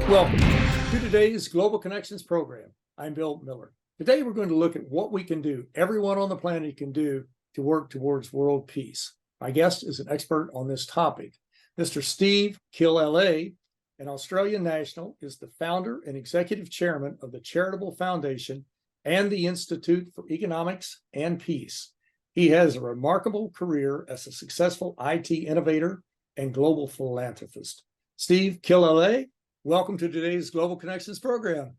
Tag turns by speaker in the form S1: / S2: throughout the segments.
S1: Welcome to today's Global Connections program. I'm Bill Miller. Today we're going to look at what we can do, everyone on the planet can do to work towards world peace. My guest is an expert on this topic. Mr. Steve Killelea, an Australian national, is the founder and executive chairman of the Charitable Foundation and the Institute for Economics and Peace. He has a remarkable career as a successful IT innovator and global philanthropist. Steve Killelea, welcome to today's Global Connections program.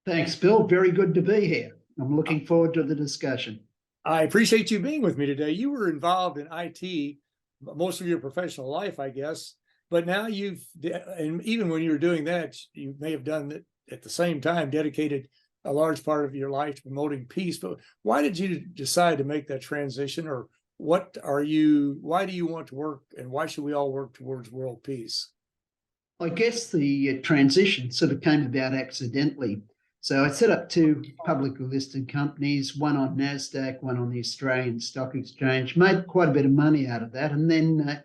S2: Thanks, Bill. Very good to be here. I'm looking forward to the discussion.
S1: I appreciate you being with me today. You were involved in IT most of your professional life, I guess, but now and even when you were doing that, you may have done it at the same time, dedicated a large part of your life to promoting peace. But why did you decide to make that transition, or why do you want to work, and why should we all work towards world peace?
S2: I guess the transition sort of came about accidentally. So I set up two publicly listed companies, one on NASDAQ, one on the Australian Stock Exchange, made quite a bit of money out of that, and then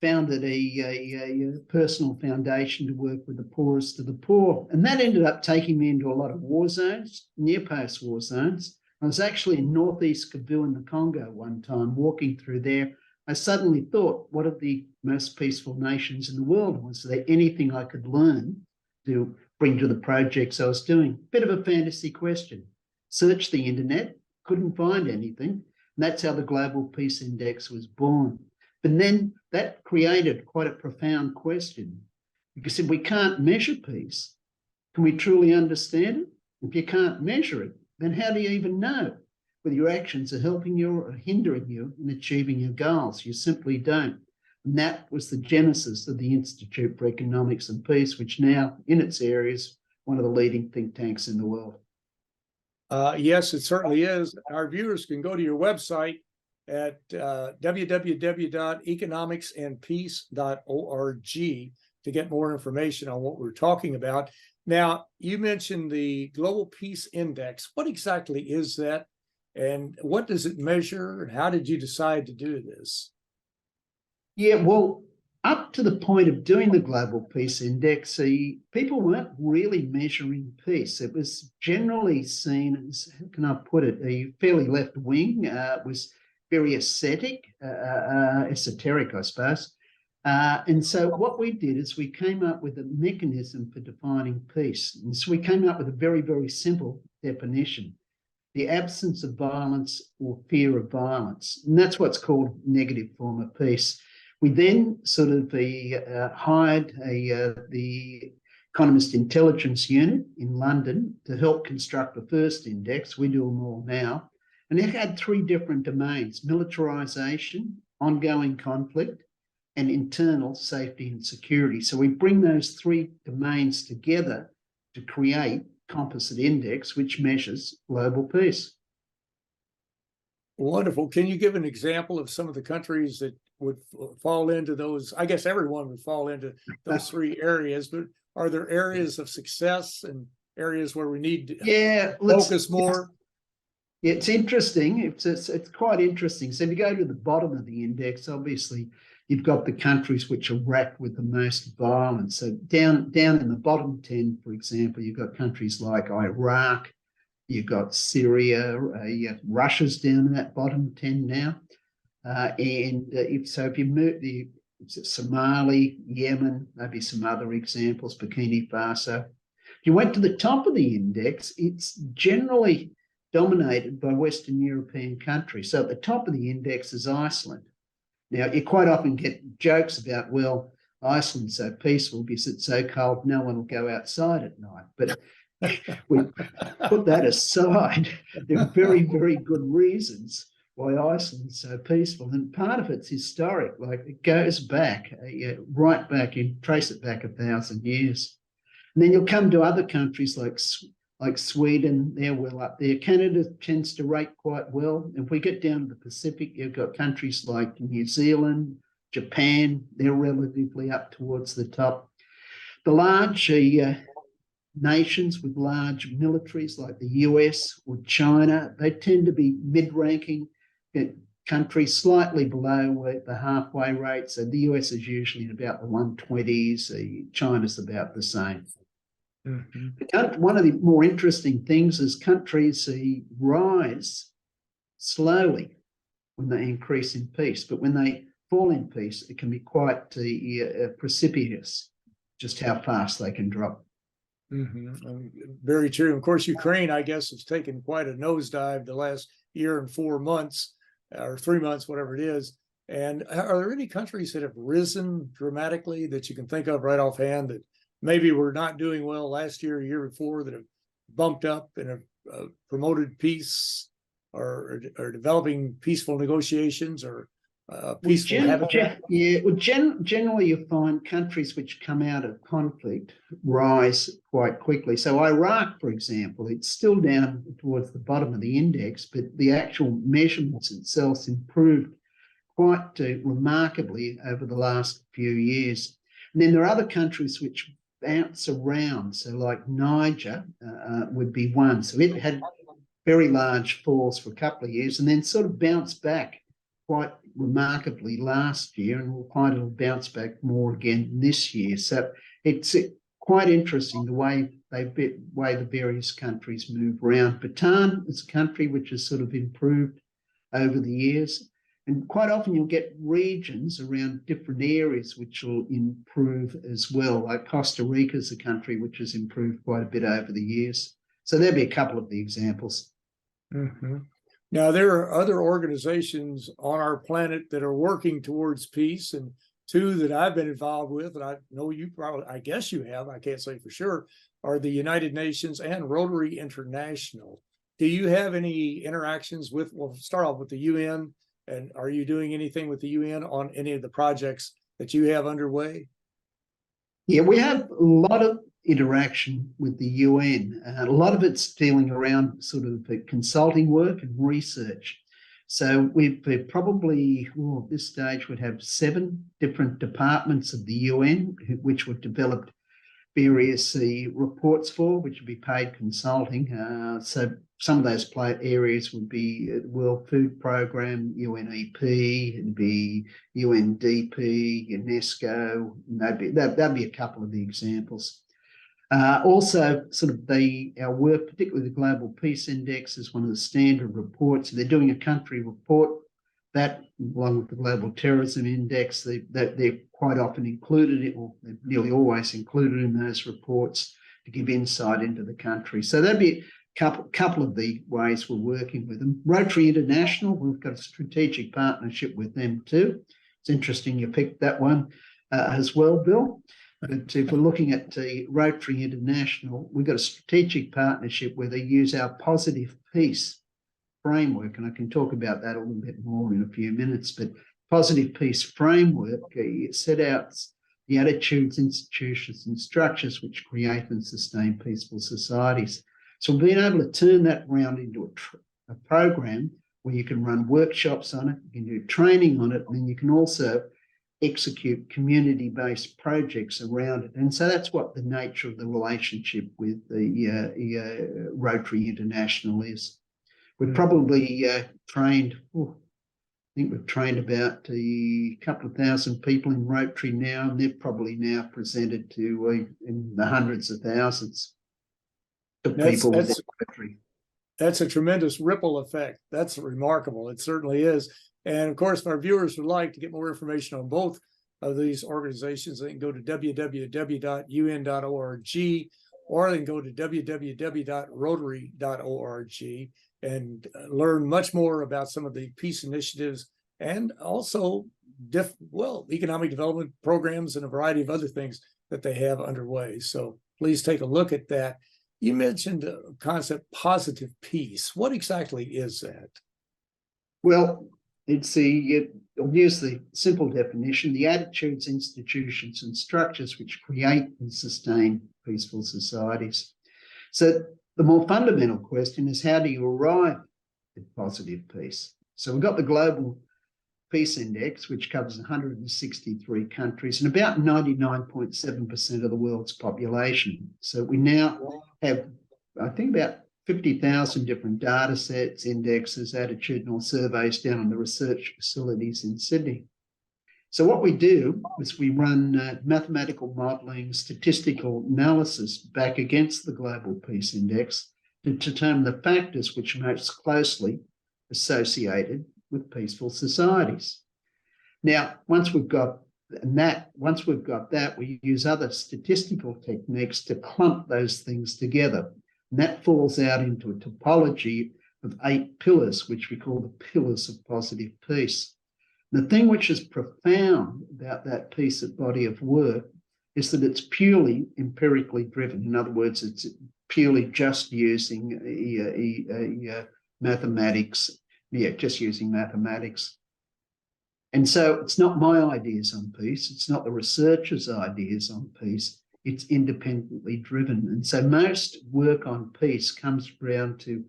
S2: founded a personal foundation to work with the poorest of the poor. And that ended up taking me into a lot of war zones, near post-war zones. I was actually in northeast Kivu in the Congo one time, walking through there. I suddenly thought, what are the most peaceful nations in the world? Was there anything I could learn to bring to the projects I was doing? Bit of a fantasy question. Searched the internet, couldn't find anything. And that's how the Global Peace Index was born. But then that created quite a profound question. Because if we can't measure peace, can we truly understand it? If you can't measure it, then how do you even know whether your actions are helping you or hindering you in achieving your goals? You simply don't. And that was the genesis of the Institute for Economics and Peace, which now, in its area, is one of the leading think tanks in the world.
S1: Yes, it certainly is. Our viewers can go to your website at www.economicsandpeace.org to get more information on what we're talking about. Now, you mentioned the Global Peace Index. What exactly is that? And what does it measure? And how did you decide to do this?
S2: Yeah, well, up to the point of doing the Global Peace Index, people weren't really measuring peace. It was generally seen as, how can I put it, a fairly left-wing. It was very esoteric, I suppose. And so what we did is we came up with a mechanism for defining peace. And so we came up with a very, very simple definition: the absence of violence or fear of violence. And that's what's called negative form of peace. We then sort of hired the Economist Intelligence Unit in London to help construct the first index. We do them all now. And it had three different domains: militarization, ongoing conflict, and internal safety and security. So we bring those three domains together to create composite index, which measures global peace.
S1: Wonderful. Can you give an example of some of the countries that would fall into those? I guess everyone would fall into those three areas, but are there areas of success and areas where we need to focus more?
S2: It's interesting. It's quite interesting. So if you go to the bottom of the index, obviously you've got the countries which are racked with the most violence. So down in the bottom 10, for example, you've got countries like Iraq, you've got Syria, Russia's down in that bottom 10 now. If you move Somali, Yemen, maybe some other examples, Burkina Faso. If you went to the top of the index, it's generally dominated by Western European countries. So at the top of the index is Iceland. Now, you quite often get jokes about, well, Iceland's so peaceful because it's so cold, no one will go outside at night. But we put that aside. There are very, very good reasons why Iceland's so peaceful. And part of it's historic. Like, it goes back, right back, you trace it back 1,000 years. And then you'll come to other countries like Sweden, they're well up there. Canada tends to rate quite well. If we get down to the Pacific, you've got countries like New Zealand, Japan, they're relatively up towards the top. The large nations with large militaries like the US or China, they tend to be mid-ranking. countries, slightly below the halfway rate. So the US is usually at about the 120s. China's about the same. One of the more interesting things is countries rise slowly when they increase in peace, but when they fall in peace, it can be quite precipitous, just how fast they can drop.
S1: Very true. Of course, Ukraine, I guess, has taken quite a nosedive the last year and 4 months or 3 months, whatever it is. And are there any countries that have risen dramatically that you can think of right offhand that maybe were not doing well last year, a year before, that have bumped up and have promoted peace or developing peaceful negotiations or peaceful habitat?
S2: Generally you find countries which come out of conflict rise quite quickly. So Iraq, for example, it's still down towards the bottom of the index, but the actual measurements itself improved quite remarkably over the last few years. And then there are other countries which bounce around. So like Niger would be one. So it had very large falls for a couple of years and then sort of bounced back quite remarkably last year, and we'll find it'll bounce back more again this year. So it's quite interesting the way the various countries move around. Bhutan is a country which has sort of improved over the years. And quite often you'll get regions around different areas which will improve as well. Like Costa Rica is a country which has improved quite a bit over the years. So there'll be a couple of the examples.
S1: Now, there are other organizations on our planet that are working towards peace, and two that I've been involved with, and I know you probably, I guess you have, I can't say for sure, are the United Nations and Rotary International. Do you have any interactions with, well, start off with the UN, and are you doing anything with the UN on any of the projects that you have underway?
S2: Yeah, we have a lot of interaction with the UN. A lot of it's dealing around sort of consulting work and research. So we've probably, at this stage, would have 7 different departments of the UN, which we've developed various reports for, which would be paid consulting. So some of those areas would be World Food Programme, UNEP, it'd be UNDP, UNESCO. That'd be a couple of the examples. Also, sort of our work, particularly the Global Peace Index, is one of the standard reports. They're doing a country report that, along with the Global Terrorism Index, they're quite often included, or they're nearly always included in those reports to give insight into the country. So that'd be a couple of the ways we're working with them. Rotary International, we've got a strategic partnership with them too. It's interesting you picked that one as well, Bill. But if we're looking at the Rotary International, we've got a strategic partnership where they use our positive peace framework, and I can talk about that a little bit more in a few minutes. But positive peace framework set out the attitudes, institutions, and structures which create and sustain peaceful societies. So we've been able to turn that around into a program where you can run workshops on it, you can do training on it, and then you can also execute community-based projects around it. And so that's what the nature of the relationship with the Rotary International is. We've probably trained, I think we've trained about a couple of thousand people in Rotary now, and they've probably now presented to in the hundreds of thousands of people within Rotary.
S1: That's a tremendous ripple effect. That's remarkable. It certainly is. And of course, if our viewers would like to get more information on both of these organizations, they can go to www.un.org, or they can go to www.rotary.org and learn much more about some of the peace initiatives and also economic development programs and a variety of other things that they have underway. So please take a look at that. You mentioned the concept positive peace. What exactly is that?
S2: Well, I'll use the simple definition: the attitudes, institutions, and structures which create and sustain peaceful societies. So the more fundamental question is, how do you arrive at positive peace? So we've got the Global Peace Index, which covers 163 countries and about 99.7% of the world's population. So we now have, I think, about 50,000 different data sets, indexes, attitudinal surveys down on the research facilities in Sydney. So what we do is we run mathematical modelling, statistical analysis back against the Global Peace Index to determine the factors which are most closely associated with peaceful societies. Now, once we've got that, we use other statistical techniques to clump those things together. And that falls out into a topology of 8 pillars, which we call the pillars of positive peace. The thing which is profound about that piece of body of work is that it's purely empirically driven. In other words, it's purely just using mathematics. Yeah, just using mathematics. And so it's not my ideas on peace. It's not the researchers' ideas on peace. It's independently driven. And so most work on peace comes down to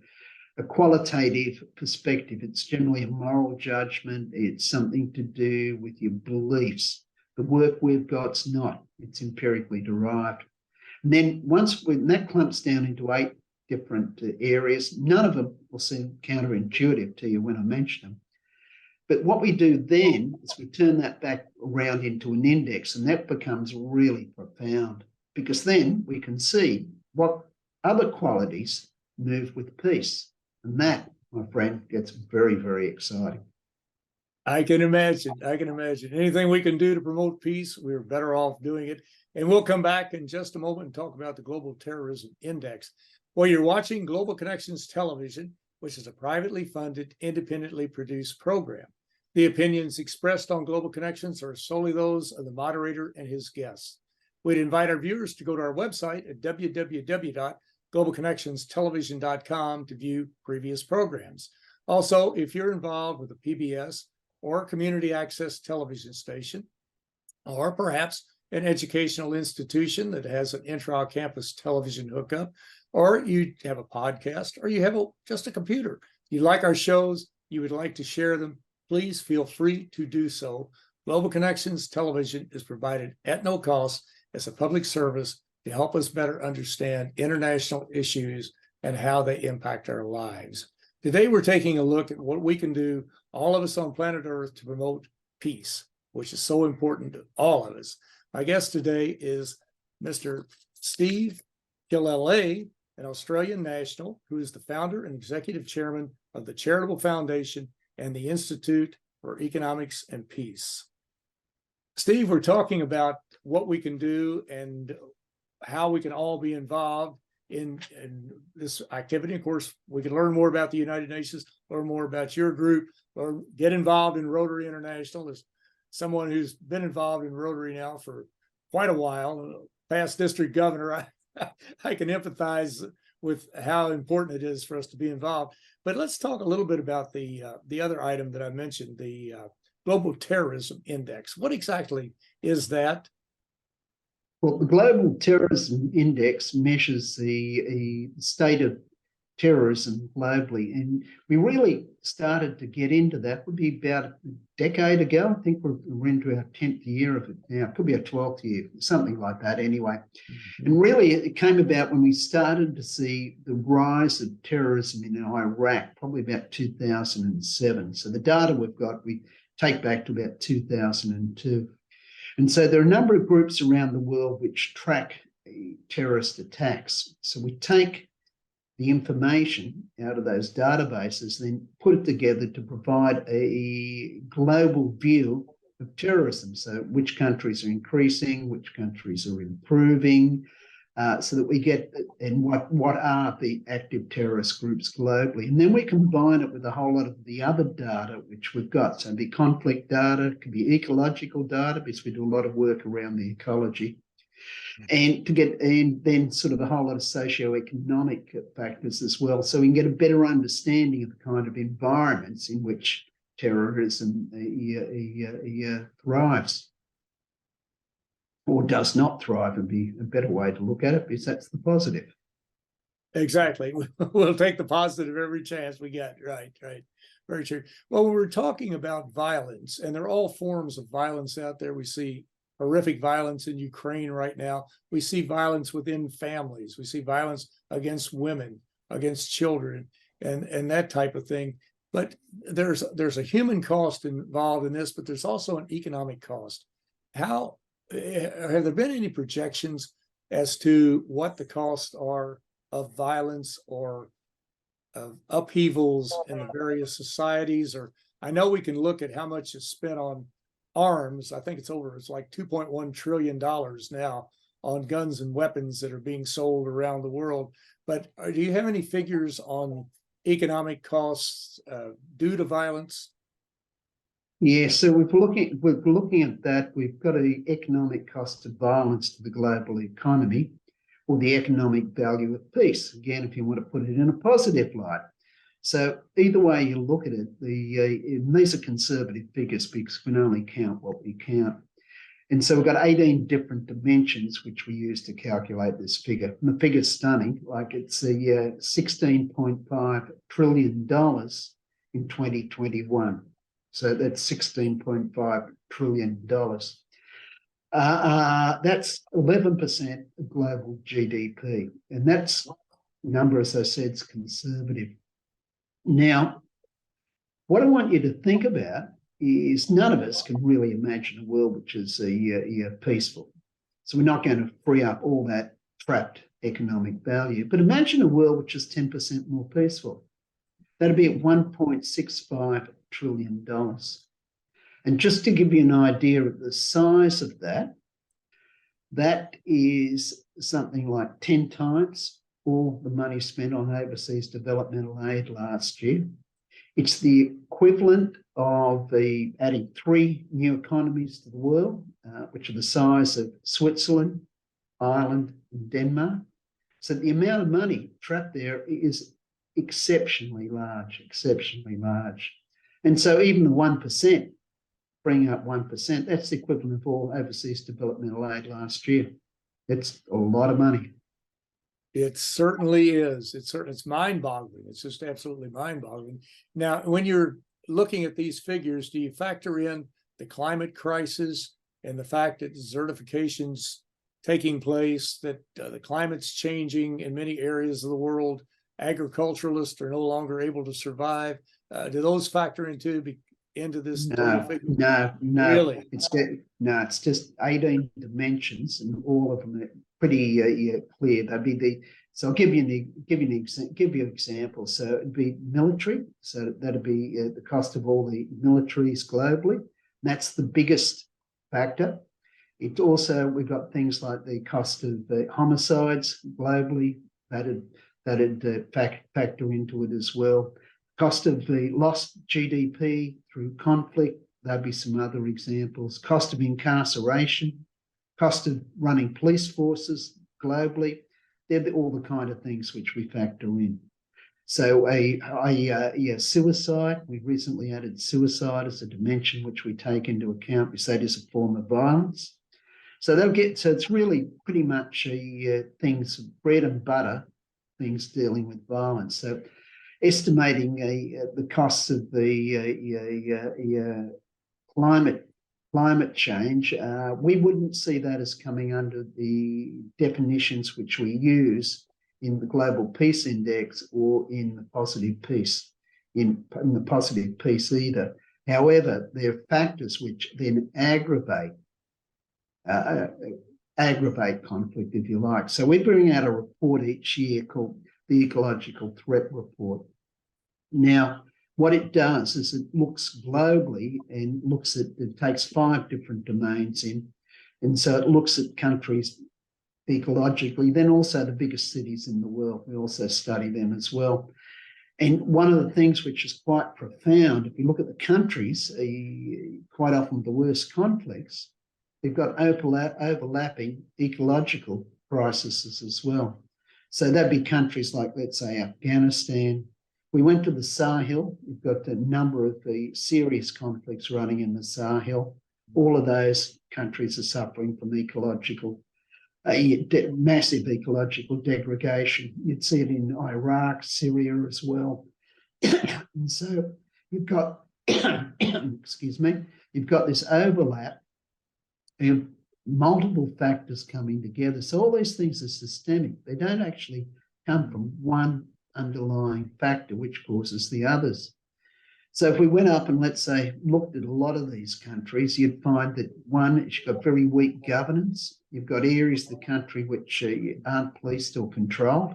S2: a qualitative perspective. It's generally a moral judgment. It's something to do with your beliefs. The work we've got's not. It's empirically derived. And then that clumps down into 8 different areas, none of them will seem counterintuitive to you when I mention them. But what we do then is we turn that back around into an index, and that becomes really profound, because then we can see what other qualities move with peace. And that, my friend, gets very, very exciting.
S1: I can imagine. Anything we can do to promote peace, we're better off doing it. And we'll come back in just a moment and talk about the Global Terrorism Index. Well, you're watching Global Connections Television, which is a privately funded, independently produced program. The opinions expressed on Global Connections are solely those of the moderator and his guests. We'd invite our viewers to go to our website at www.globalconnectionstelevision.com to view previous programs. Also, if you're involved with a PBS or community access television station, or perhaps an educational institution that has an intra-campus television hookup, or you have a podcast, or you have just a computer, you like our shows, you would like to share them, please feel free to do so. Global Connections Television is provided at no cost as a public service to help us better understand international issues and how they impact our lives. Today, we're taking a look at what we can do, all of us on planet Earth, to promote peace, which is so important to all of us. My guest today is Mr. Steve Killelea, an Australian national who is the founder and executive chairman of the Charitable Foundation and the Institute for Economics and Peace. Steve, we're talking about what we can do and how we can all be involved in this activity. Of course, we can learn more about the United Nations, learn more about your group, or get involved in Rotary International. As someone who's been involved in Rotary now for quite a while, past district governor, I can empathize with how important it is for us to be involved. But let's talk a little bit about the other item that I mentioned, the Global Terrorism Index. What exactly is that?
S2: Well, the Global Terrorism Index measures the state of terrorism globally, and we really started to get into that would be about a decade ago. I think we're into our 10th year of it now. It could be our 12th year, something like that anyway. Mm-hmm. And really it came about when we started to see the rise of terrorism in Iraq, probably about 2007. So the data we've got, we take back to about 2002. And so there are a number of groups around the world which track terrorist attacks. So we take the information out of those databases, then put it together to provide a global view of terrorism. So which countries are increasing, which countries are improving, so that we get, and what are the active terrorist groups globally. And then we combine it with a whole lot of the other data which we've got. So it'd be conflict data, it could be ecological data, because we do a lot of work around the ecology. And then sort of a whole lot of socioeconomic factors as well, so we can get a better understanding of the kind of environments in which terrorism thrives, or does not thrive, would be a better way to look at it, because that's the positive.
S1: Exactly. We'll take the positive every chance we get. Right. Very true. Well, when we're talking about violence, and there are all forms of violence out there, we see horrific violence in Ukraine right now. We see violence within families. We see violence against women. against children and that type of thing. But there's a human cost involved in this, but there's also an economic cost. How have there been any projections as to what the costs are of violence or of upheavals in the various societies? Or I know we can look at how much is spent on arms. I think it's like $2.1 trillion now on guns and weapons that are being sold around the world. But do you have any figures on economic costs due to violence?
S2: Yeah, so we're looking at that. We've got an economic cost of violence to the global economy, or the economic value of peace. Again, if you want to put it in a positive light. So either way you look at it, these are conservative figures because we can only count what we count. And so we've got 18 different dimensions which we use to calculate this figure. And the figure's stunning, like it's a $16.5 trillion in 2021. So that's $16.5 trillion. That's 11% of global GDP. And that's number, as I said, is conservative. Now, what I want you to think about is none of us can really imagine a world which is peaceful. So we're not going to free up all that trapped economic value. But imagine a world which is 10% more peaceful. That'd be at $1.65 trillion. And just to give you an idea of the size of that, that is something like 10 times all the money spent on overseas developmental aid last year. It's the equivalent of adding 3 new economies to the world, which are the size of Switzerland, Ireland, and Denmark. So the amount of money trapped there is exceptionally large, exceptionally large. And so even the 1%, bringing up 1%, that's the equivalent of all overseas developmental aid last year. It's a lot of money.
S1: It certainly is. It's mind-boggling. It's just absolutely mind-boggling. Now, when you're looking at these figures, do you factor in the climate crisis and the fact that desertification's taking place, that the climate's changing in many areas of the world, agriculturalists are no longer able to survive? Do those factor into this total figure?
S2: No.
S1: Really?
S2: It's just 18 dimensions, and all of them are pretty clear. So I'll give you an example. So it'd be military. So that'd be the cost of all the militaries globally. That's the biggest factor. It also, we've got things like the cost of homicides globally. That'd factor into it as well. Cost of the lost GDP through conflict, there'd be some other examples. Cost of incarceration, cost of running police forces globally. They're all the kind of things which we factor in. So suicide, we've recently added suicide as a dimension which we take into account. We say it is a form of violence. So it's really pretty much things, bread and butter, things dealing with violence. So estimating the costs of the climate change, we wouldn't see that as coming under the definitions which we use in the Global Peace Index or in the positive peace, in the positive peace either. However, there are factors which then aggravate conflict, if you like. So we bring out a report each year called the Ecological Threat Report. Now, what it does is it looks globally and it takes 5 different domains in. And so it looks at countries ecologically, then also the biggest cities in the world. We also study them as well. And one of the things which is quite profound, if you look at the countries, quite often the worst conflicts, they've got overlapping ecological crises as well. So that'd be countries like, let's say, Afghanistan. We went to the Sahel. We've got a number of the serious conflicts running in the Sahel. All of those countries are suffering from massive ecological degradation. You'd see it in Iraq, Syria as well. And so you've got, excuse me, you've got this overlap of multiple factors coming together. So all these things are systemic. They don't actually come from one underlying factor which causes the others. So if we went up and, let's say, looked at a lot of these countries, you'd find that, one, you've got very weak governance. You've got areas of the country which aren't policed or controlled.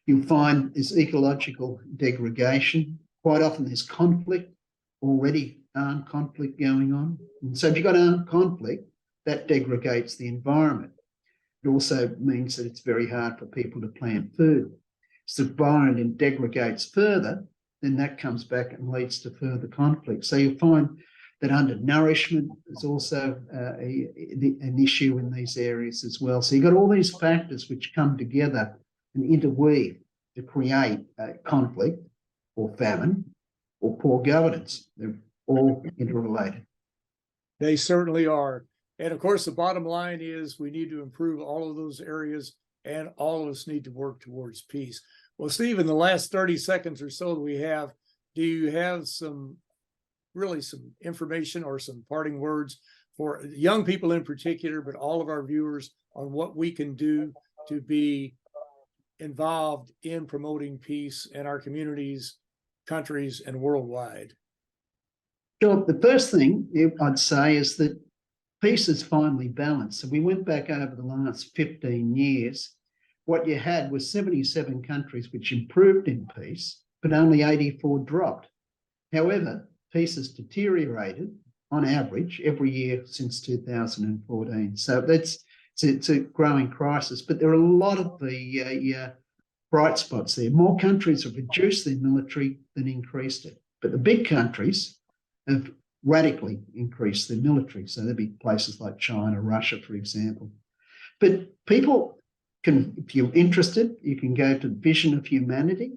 S2: You'll find there's ecological degradation. Quite often there's conflict, already armed conflict going on. And so if you've got armed conflict, that degrades the environment. It also means that it's very hard for people to plant food. So the environment degrades further, then that comes back and leads to further conflict. So you'll find that undernourishment is also an issue in these areas as well. So you've got all these factors which come together and interweave to create conflict or famine or poor governance. They're all interrelated.
S1: They certainly are. And of course, the bottom line is we need to improve all of those areas, and all of us need to work towards peace. Well, Steve, in the last 30 seconds or so that we have, do you have some information or some parting words for young people in particular, but all of our viewers, on what we can do to be involved in promoting peace in our communities, countries, and worldwide?
S2: Sure. The first thing I'd say is that peace is finely balanced. So we went back over the last 15 years. What you had was 77 countries which improved in peace, but only 84 dropped. However, peace has deteriorated on average every year since 2014. So it's a growing crisis, but there are a lot of the bright spots there. More countries have reduced their military than increased it, but the big countries have radically increased their military. So there'd be places like China, Russia, for example. But people can, if you're interested, you can go to the Vision of Humanity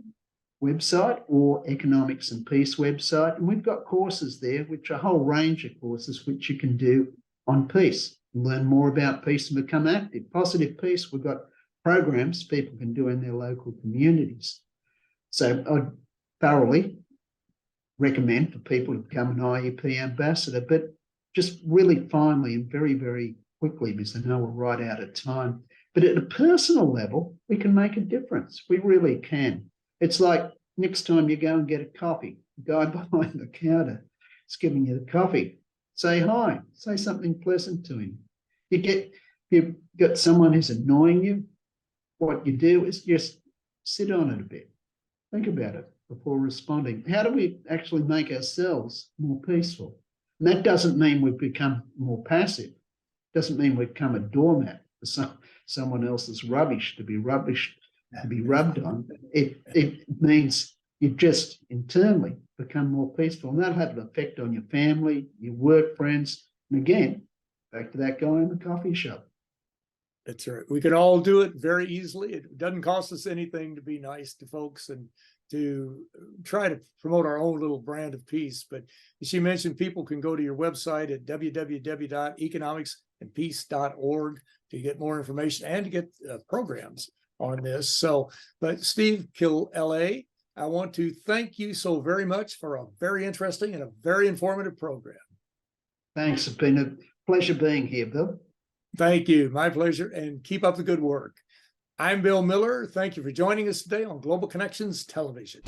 S2: website or Economics and Peace website. And we've got courses there, which are a whole range of courses which you can do on peace, learn more about peace and become active. Positive peace, we've got programs people can do in their local communities. So I'd thoroughly recommend for people to become an IEP ambassador, but just really finally and very, very quickly, because I know we're right out of time. But at a personal level, we can make a difference. We really can. It's like next time you go and get a coffee, the guy behind the counter is giving you the coffee. Say hi, say something pleasant to him. You've got someone who's annoying you. What you do is just sit on it a bit. Think about it before responding. How do we actually make ourselves more peaceful? And that doesn't mean we've become more passive. It doesn't mean we've become a doormat for someone else's rubbish to be rubbed on. It means you just internally become more peaceful, and that'll have an effect on your family, your work friends, and again, back to that guy in the coffee shop.
S1: That's right. We can all do it very easily. It doesn't cost us anything to be nice to folks and to try to promote our own little brand of peace. But as you mentioned, people can go to your website at www.economicsandpeace.org to get more information and to get programs on this. So, but Steve Killelea, I want to thank you so very much for a very interesting and a very informative program.
S2: Thanks. It's been a pleasure being here, Bill.
S1: Thank you. My pleasure. And keep up the good work. I'm Bill Miller. Thank you for joining us today on Global Connections Television.